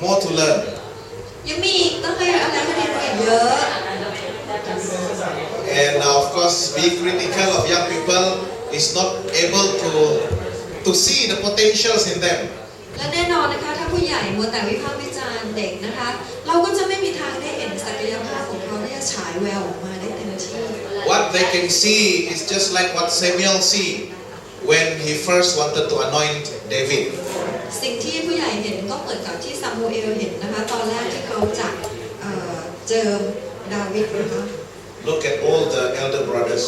more to learn. ยังมีอีกต้องให้อะไรให้เรียนรู้อีกเยอะ And of course, be critical of young people is not able to see the potentials in them. และแน่นอนนะคะถ้าผู้ใหญ่มัวแต่วิพากษ์วิจารณ์เด็กนะคะเราก็จะไม่มีทางได้เห็นศักยภาพของเขาที่จะฉายแววออกมาได้เต็มที่ What they can see is just like what Samuel see when he first wanted to anoint David. สิ่งที่ผู้ใหญ่เห็นก็เหมือนกับที่ซามูเอลเห็นนะคะตอนแรกที่เขาจะเจิมดาวิดนะคะ Look at all the elder brothers.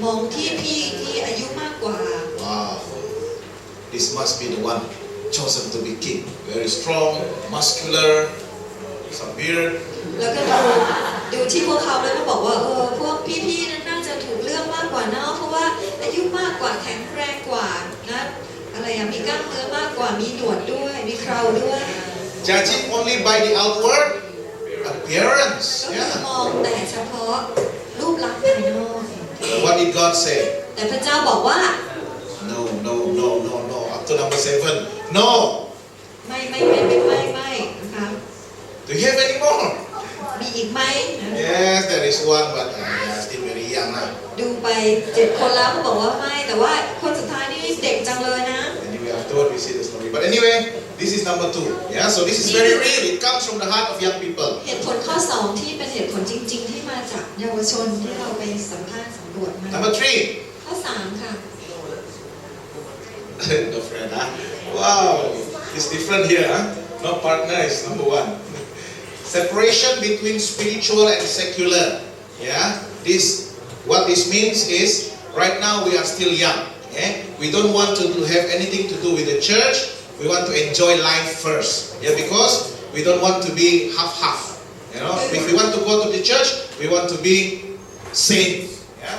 มองที่พี่ที่อายุมากกว่า Wow, this must be the one chosen to be king. Very strong, muscular, some beard. แล้วก็ดูที่พวกเขาแล้วก็บอกว่าพวกพี่ๆนั้นน่าจะถูกเลือกมากกว่าเนาะเพราะว่าอายุมากกว่าแข็งแรงกว่านะอะไรมีกล้ามเนื้อมากกว่ามีหนวดด้วยมีเคราด้วย Judging only by the outward appearance. ก็คือ Yeah. มองแต่เฉพาะรูปลักษณ์ภายนอก What did God say? แต่พระเจ้าบอกว่า No. Up to number 7. No. ไม่นะคะ Do you have any more? มีอีกไหม Yes, there is one, but still very young. ดูไป7 คนแล้วเขาบอกว่าไม่แต่ว่าคนสุดท้ายนี่เด็กจังเลยนะ Anyway, afterward we see the story. But anyway, this is number 2. Yeah, so this is very real. It comes from the heart of young people. เหตุผลข้อ2ที่เป็นเหตุผลจริงๆที่มาจากเยาวชนที่เราไปสัมภาษณ์สำรวจมา Number 3. ข้อ3ค่ะ No friend, huh? Wow, it's different here, huh? No partner is number 1. Separation between spiritual and secular. Yeah, what this means is right now we are still young. Yeah? We don't want to have anything to do with the church. We want to enjoy life first. Yeah, because we don't want to be half-half. You know, if we want to go to the church, we want to be safe. Yeah,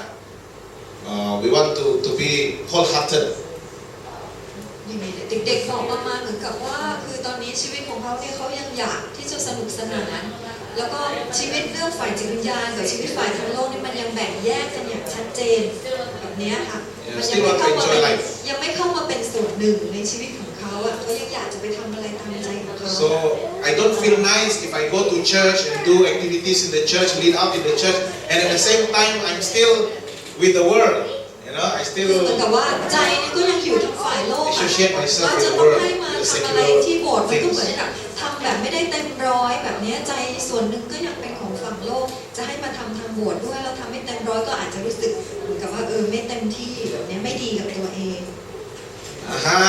we want to be wholehearted. เด็กๆบอกประมาณเหมือนกับว่าคือตอนนี้ชีวิตของเขาเนี่ยเขายังอยากที่จะสนุกสนานแล้วก็ชีวิตเรื่องฝ่ายจิตวิญญาณกับชีวิตฝ่ายทางโลกนี่มันยังแบ่งแยกกันอย่างชัดเจนแบบนี้ค่ะมันยังไม่เข้ามาเป็นส่วนหนึ่งในชีวิตของเขาอ่ะเขายังอยากจะไปทำอะไรตามใจของเขา So I don't feel nice if I go to church and do activities in the church, lead out in the church, and at the same time I'm still with the world. You know, I still เหมือนกับว่าใจนี่ก็ยังอยู่ทางฝ่ายโลก associate myself ว่า with จะ the ต้อง world, ให้มา the ทำอะไร secular ที่โบสถ์มันก็เหมือน things. กับทำแบบไม่ได้เต็มร้อยแบบนี้ใจส่วนหนึ่งก็ยังเป็นของฝั่งโลกจะให้มาทำทางโบสถ์ด้วยแล้วทำไม่เต็มร้อยก็อาจจะรู้สึกเหมือนกับว่าไม่เต็มที่แบบนี้ไม่ดีกับตัวเอง Aha.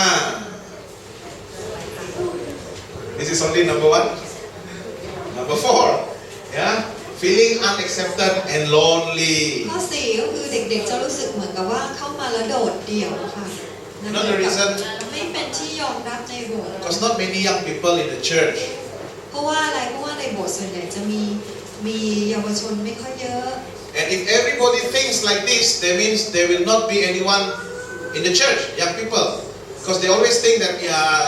This is only number 1. Number 4. Yeah. Feeling unaccepted and lonely. ข้อ4ก็คือเด็กๆจะรู้สึกเหมือนกับว่าเข้ามาแล้วโดดเดี่ยวค่ะ Another reason. ไม่เป็นที่ยอมรับในโบสถ์ Because not many young people in the church. เพราะว่าอะไรเพราะว่าในโบสถ์ส่วนใหญ่จะมีเยาวชนไม่ค่อยเยอะ And if everybody thinks like this, that means there will not be anyone in the church, young people. Because they always think that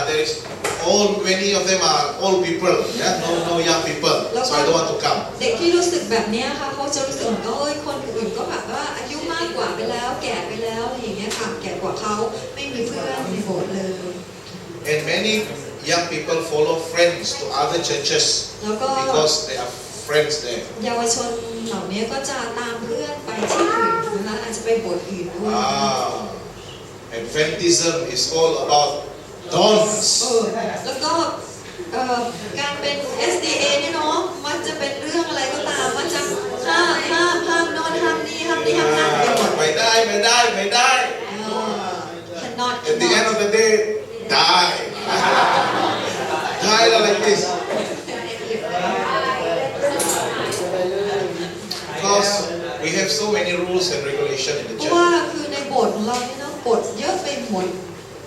there is many of them are old people, yeah, no young people, so I don't want to come. เด็กที่รู้สึกแบบนี้ค่ะเขาจะรู้สึกว่าคนอื่นก็แบบว่าอายุมากกว่าไปแล้วแก่ไปแล้วอะไรอย่างเงี้ยค่ะแก่กว่าเขาไม่มีเพื่อนในโบสถ์เลย And many young people follow friends to other churches because they are friends there. เยาวชนเหล่านี้ก็จะตามเพื่อนไปที่อื่นนะคะอาจจะไปโบสถ์อื่นด้วย Adventism is all about don'ts. แล้วก็การเป็น SDA นี่เนาะมันจะเป็นเรื่องอะไรก็ตามมันจะห้ามโน่นห้ามนี่ไปหมด ไม่ได้ cannot At the end of the day, die like this. Because we have so many rules and regulations in the เพราะว่า church. คือในโบสถ์ของเราเนี่ยเนาะกฎเยอะไปหมด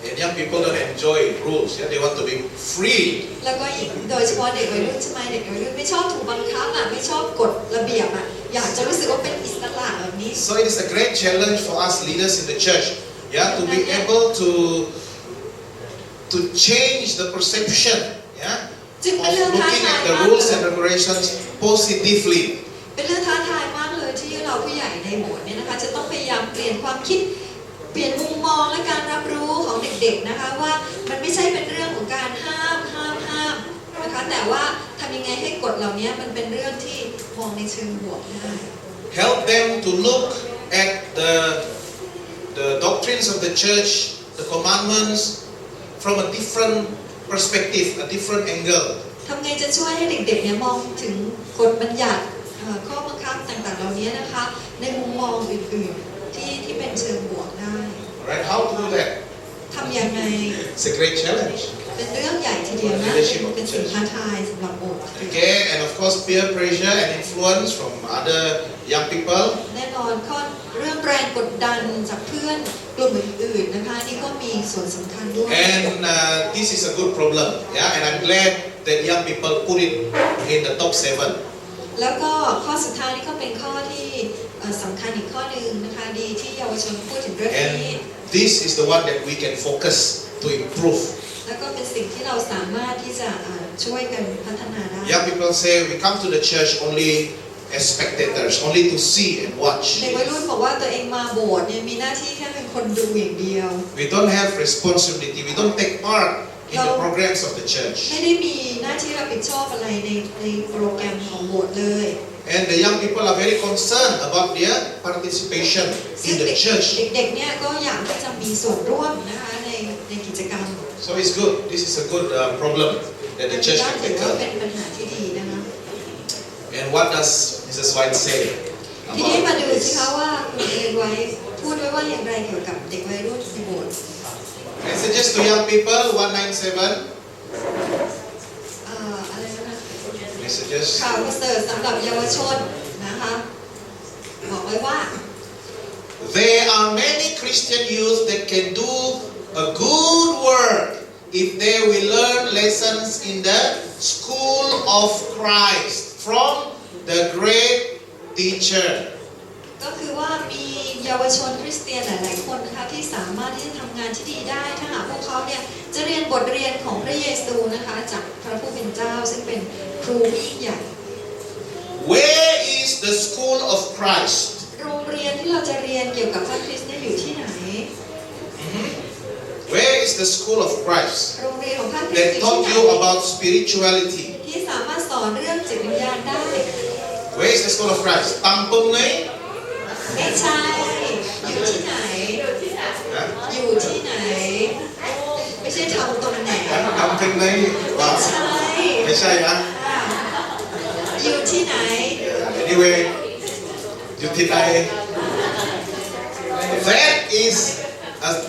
And young people don't enjoy rules. Yeah? They want to be free. แล้วก็อีกโดยเฉพาะเด็กวัยรุ่นใช่ไหมเด็กวัยรุ่นไม่ชอบถูกบังคับอ่ะไม่ชอบกฎระเบียบอ่ะอยากจะรู้สึกว่าเป็นอิสระแบบนี้ So it is a great challenge for us leaders in the church, yeah, to be able to change the perception, yeah, of looking at the rules and regulations positively. เป็นเรื่องท้าทายมากเลยที่เราผู้ใหญ่ในโบสถ์เนี่ยนะคะจะต้องพยายามเปลี่ยนความคิดเปลี่ยนมุมมองและการรับรู้ของเด็กๆนะคะว่ามันไม่ใช่เป็นเรื่องของการห้ามนะคะ แต่ว่าทำยังไงให้กฎเหล่านี้มันเป็นเรื่องที่มองในเชิงบวกได้ Help them to look at the doctrines of the church, the commandments from a different perspective, a different angle. ทำไงจะช่วยให้เด็กๆเนี่ยมองถึงกฎบัญญัติข้อบังคับต่างๆเหล่านี้นะคะในมุมมองอื่นๆที่เป็นเชิงบวกได้ Right? How to do that? ทำยังไง It's a great challenge. เป็นเรื่องใหญ่ทีเดียวนะเป็นสิ่งท้าทายสำหรับโบสถ์ Okay, and of course peer pressure and influence from other young people. แน่นอนข้อเรื่องแรงกดดันจากเพื่อนกลุ่มอื่นๆนะคะนี่ก็มีส่วนสำคัญด้วย And this is a good problem. Yeah, and I'm glad that young people put it in the top 7. แล้วก็ข้อสุดท้ายนี่ก็เป็นข้อที่สำคัญอีกข้อหนึ่งนะคะดีที่เยาวชนพูดถึงเรื่องนี้ And this is the one that we can focus to improve. แล้วก็เป็นสิ่งที่เราสามารถที่จะช่วยกันพัฒนาได้ Young people say we come to the church only as spectators, only to see and watch. เด็กวัยรุ่นบอกว่าตัวเองมาโบสถ์เนี่ยมีหน้าที่แค่เป็นคนดูอย่างเดียว We don't have responsibility. We don't take part in the programs of the church. ไม่ได้มีหน้าที่รับผิดชอบอะไรในโปรแกรมของโบสถ์เลย And the young people are very concerned about their participation in the church. เด็กๆเนี่ยก็อยากที่จะมีส่วนร่วมนะคะในกิจกรรม So it's good. This is a good problem that the church can ถือว่า tackle. เป็นปัญหาที่ดีนะคะ And what does Mrs. White say ทีนี้มา about ดูสิ this? คะว่าคุณเอไว้พูดไว้ว่าอย่างไรเกี่ยวกับเด็กวัยรุ่นในโบสถ์ Messages to young people 197. อะไรนะคะ Messages. ข่าวประเสริฐสำหรับเยาวชนนะคะบอกไว้ว่า There are many Christian youth that can do a good work if they will learn lessons in the school of Christ from the great teacher. ก็คือว่ามีเยาวชนคริสเตียนหลายๆคนนะคะที่สามารถที่จะทำงานที่ดีได้ถ้าหากพวกเขาเนี่ยจะเรียนบทเรียนของพระเยซูนะคะจากพระผู้เป็นเจ้าซึ่งเป็นครูที่ยิ่งใหญ่ Where is the school of Christ? โรงเรียนที่เราจะเรียนเกี่ยวกับพระคริสต์เนี่ยอยู่ที่ไหน Where is the school of Christ โรงเรียนของพระคริสต์ that อยู่ที่ taught ไหน you about spirituality? ที่สามารถสอนเรื่องจิตวิญญาณได้ Where is the school of Christ? Tampung ni? ไม่ใช่อยู่ที่ไหน Huh? อยู่ที่ไหน ไม่ใช่ทำตรงไหน Tampung ni? ไม่ Wow. ใช่ ไม่ใช่นะ อยู่ที่ไหน Anyway, อยู่ที่ไหน That is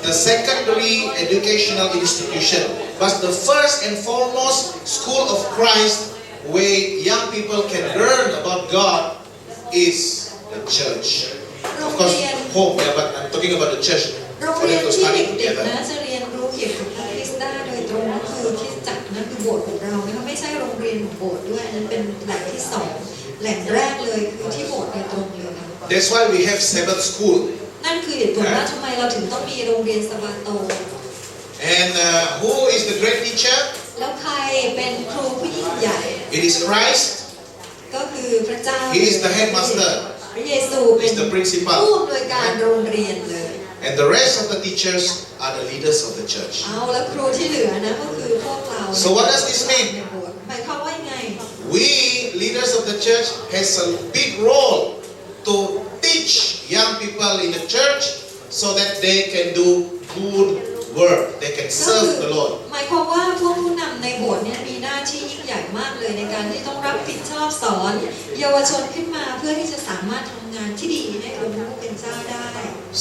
the secondary educational institution. But the first and foremost school of Christ where young people can learn about God is the church. Of course, home, yeah, but I'm talking about the church โรง for เรีย them น to ที่ study เด็ก together. ๆนะจะเรียนรู้เกี่ยวกับพระคริสต์ได้โดยตรงก็คือคริสตจักรนั่นคือโบสถ์ของเรานะคะไม่ใช่โรงเรียนของโบสถ์ด้วยอันนั้นเป็นแหล่งที่สองแหล่งแรกเลยคือที่โบสถ์โดยตรงเลยค่ะ That's why we have Sabbath school. นั่นคือเหตุผลว่าทำไมเราถึงต้องมีโรงเรียนสบาโต And who is the great teacher? แล้วใครเป็นครูผู้ยิ่งใหญ่ It is Christ. ก็คือพระเจ้า He is the headmaster. พระเยซู He เป็น is the principal. ผู้อำนวยการโรงเรียนเลย And the rest of the teachers are the leaders of the church. เอาแล้วครูที่เหลือนะก็คือพวกเรา So what does this mean? ในโบสถ์หมายความว่ายังไง We, leaders of the church, has a big role to teach young people in the church so that they can do good work. They can ก็ serve คือ the Lord. หมายความว่าพวกผู้นำในโบสถ์เนี่ยมีหน้าที่ยิ่งใหญ่มากเลยในการที่ต้องรับผิดชอบสอนเยาวชนขึ้นมาเพื่อที่จะสามารถทำงานที่ดีให้องค์พระผู้เป็นเจ้าได้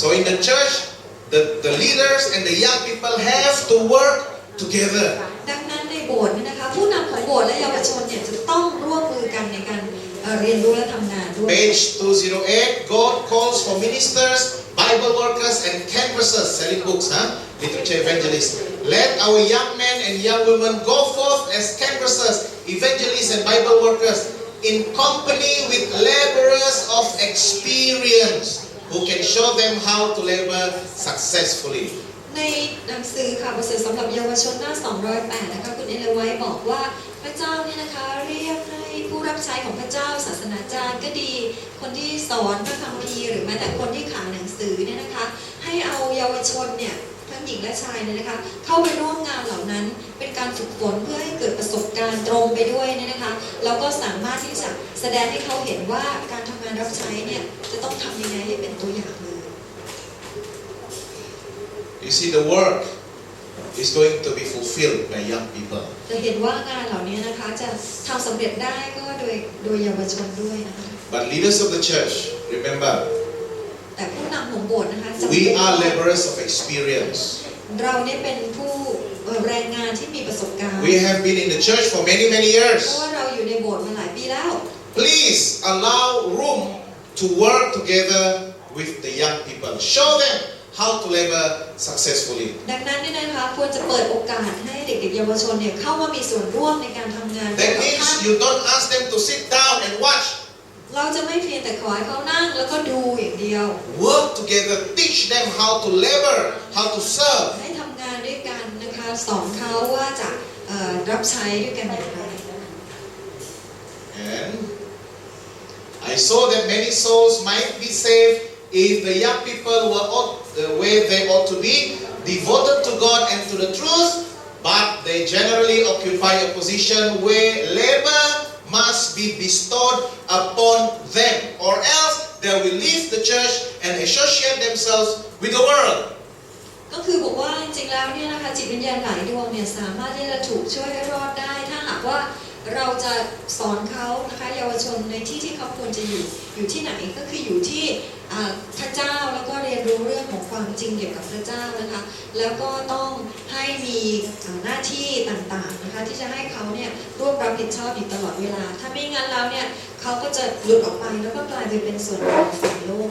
So in the church, the leaders and the young people have to work together. ดังนั้นในโบสถ์เนี่ยนะคะผู้นำของโบสถ์และเยาวชนเนี่ยจะต้องร่วมมือกันในการเรียนรู้และทำงานด้วย Page 208, God calls for ministers, Bible workers and canvassers selling books, literature evangelists. Let our young men and young women go forth as canvassers, evangelists and Bible workers in company with laborers of experience who can show them how to labor successfully. ในหนังสือข่าวประเสริฐสำหรับเยาวชนหน้า 208 นะคะคุณเอเลไว้บอกว่าพระเจ้าเนี่ยนะคะเรียกให้ผู้รับใช้ของพระเจ้าศาสนาจารย์ก็ดีคนที่สอนพระคัมภีร์หรือแม้แต่คนที่ขายหนังสือเนี่ยนะคะให้เอาเยาวชนเนี่ย ทั้งหญิงและชายเนี่ยนะคะเข้าไปร่วมงานเหล่านั้นเป็นการฝึกฝนเพื่อให้เกิดประสบการณ์ตรงไปด้วยเนี่ยนะคะแล้วก็สามารถที่จะแสดงให้เขาเห็นว่าการทำงานรับใช้เนี่ยจะต้องทำยังไงให้เป็นตัวอย่างเลย You see, the work is going to be fulfilled by young people. จะเห็นว่างานเหล่านี้นะคะจะทำสำเร็จได้ก็โดยเยาวชนด้วยนะคะ But leaders of the church, remember, แต่ผู้นำของโบสถ์นะคะจะ we are laborers of experience. เราเนี่ยเป็นผู้แรงงานที่มีประสบการณ์ We have been in the church for many เพราะ years. ว่าเราอยู่ในโบสถ์มาหลายปีแล้ว Please allow room to work together with the young people. Show them how to labor successfully. ดังนั้นเนี่ยนะคะควรจะเปิดโอกาสให้เด็กๆเยาวชนเนี่ยเข้ามามีส่วนร่วมในการทำงาน That means you don't ask them to sit down and watch. เราจะไม่เพียงแต่ขอให้เขานั่งแล้วก็ดูอย่างเดียว Work together, teach them how to labor, how to serve. ให้ทำงานด้วยกันนะคะสอนเขาว่าจะรับใช้ด้วยกันอย่างไร And I saw that many souls might be saved if the young people were the way they ought to be, devoted to God and to the truth, but they generally occupy a position where labor must be bestowed upon them, or else they will leave the church and associate themselves with the world. ก็คือบอกว่าจริงๆแล้วเนี่ยนะคะจิตวิญญาณหลายดวงเนี่ยสามารถที่จะถูกช่วยให้รอดได้ถ้าหากว่าเราจะสอนเขานะคะเยาวชนในที่ที่เขาควรจะอยู่ที่ไหนก็คืออยู่ที่พระเจ้าแล้วก็เรียนรู้เรื่องของความจริงเกี่ยวกับพระเจ้านะคะแล้วก็ต้องให้มีหน้าที่ต่างๆนะคะที่จะให้เขาเนี่ยร่วมรับผิดชอบอยู่ตลอดเวลาถ้าไม่งั้นแล้วเนี่ยเขาก็จะหลุดออกไปแล้วก็กลายไปเป็นส่วนของฝ่ายโลก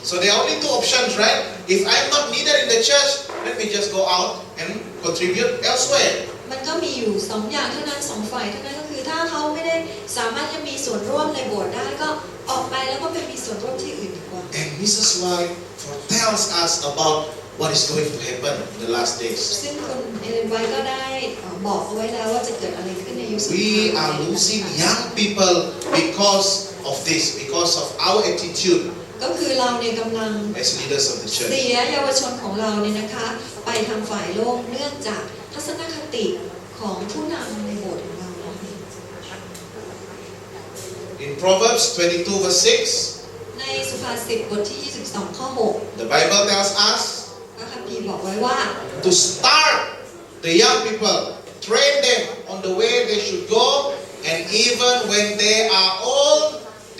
So there are only two options, right? If I'm not needed in the church, let me just go out and contribute elsewhere. มันก็มีอยู่สองอย่างเท่านั้นสองฝ่ายเท่านั้นก็คือถ้าเขาไม่ได้สามารถจะมีส่วนร่วมในโบสถ์ได้ก็ออกไปแล้วก็ไปมีส่วนร่วมที่อื่นดีกว่า And Mrs. White tells us about what is going to happen in the last days. ซึ่งคุณเอเลนไวท์ก็ได้บอกเอาไว้แล้วว่าจะเกิดอะไรขึ้นในยุคสุดท้าย We are losing young people because of this, because of our attitude ก็คือเราเนี่ยกำลัง as leaders of the เสี church. ยเยาวชนของเราเนี่ยนะคะไปทางฝ่ายโลกเนื่องจากทัศนคติของผู้นำในโบสถ์ของเรา In Proverbs 22 verse 6, ในสุภาษิตบทที่22ข้อ the Bible tells us 6พระคัมภีร์บอกไว้ว่า to start the young people, train them on the way they should go, and even when they are old,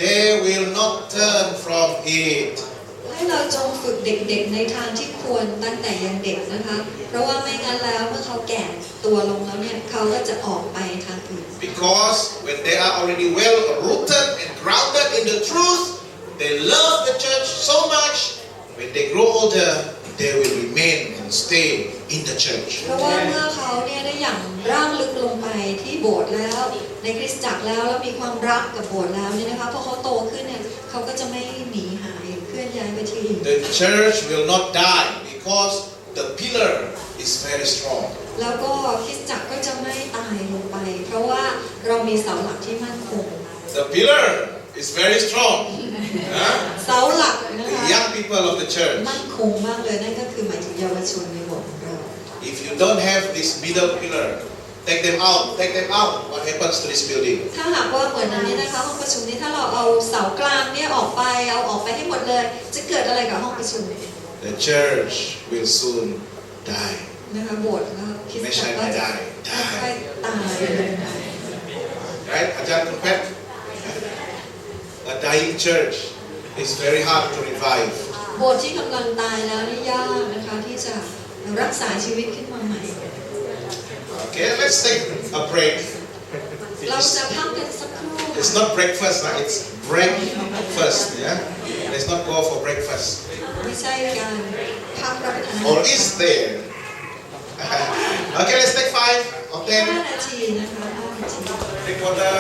they will not turn from it. ให้เราจงฝึกเด็กๆในทางที่ควรตั้งแต่ยังเด็กนะคะเพราะว่าไม่งั้นแล้วเมื่อเขาแก่ตัวลงแล้วเนี่ยเขาก็จะออกไปทางอื่น Because when they are already well rooted and grounded in the truth, they love the church so much. When they grow older, they will remain and stay in the church. เพราะว่าเมื่อเขาเนี่ยได้อย่างร่างลึกลงไปที่โบสถ์แล้วในคริสตจักรแล้วมีความรักกับโบสถ์แล้วเนี่ยนะคะพอเขาโตขึ้นเนี่ยเขาก็จะไม่หนีหายเคลื่อนย้ายไปที่อื่น The church will not die because the pillar is very strong. แล้วก็คริสตจักรก็จะไม่ตายลงไปเพราะว่าเรามีเสาหลักที่มั่นคง The pillar is very strong. เสาหลักนะคะ The young people of the church. มั่นคงมากเลยนั่นก็คือหมายถึงเยาวชนในโบสถ์ของเรา If you don't have this middle pillar, take them out. Take them out. What happens to this building? ถ้าหากว่าเหมือนอันนี้นะคะห้องประชุมนี้ถ้าเราเอาเสากลางเนี่ยออกไปเอาออกไปให้หมดเลยจะเกิดอะไรกับห้องประชุม The church will soon die. นะคะโบสถ์ก็คริสตจักรก็จะค่อยๆตายลงไป Right? Ajahn Kumpet? A dying church is very hard to revive. โบสถ์ที่กำลังตายแล้วนี่ยากนะคะที่จะรักษาชีวิตขึ้นมาใหม่ Okay, let's take a break. เราจะพักกันสักครู่ It's not breakfast, huh? It's breakfast. Yeah? Let's not go for breakfast. ไม่ใช่การพักรับประทาน Or is there? Okay, let's take 5 or 5 10. นาทีนะคะ5 นาที Take water.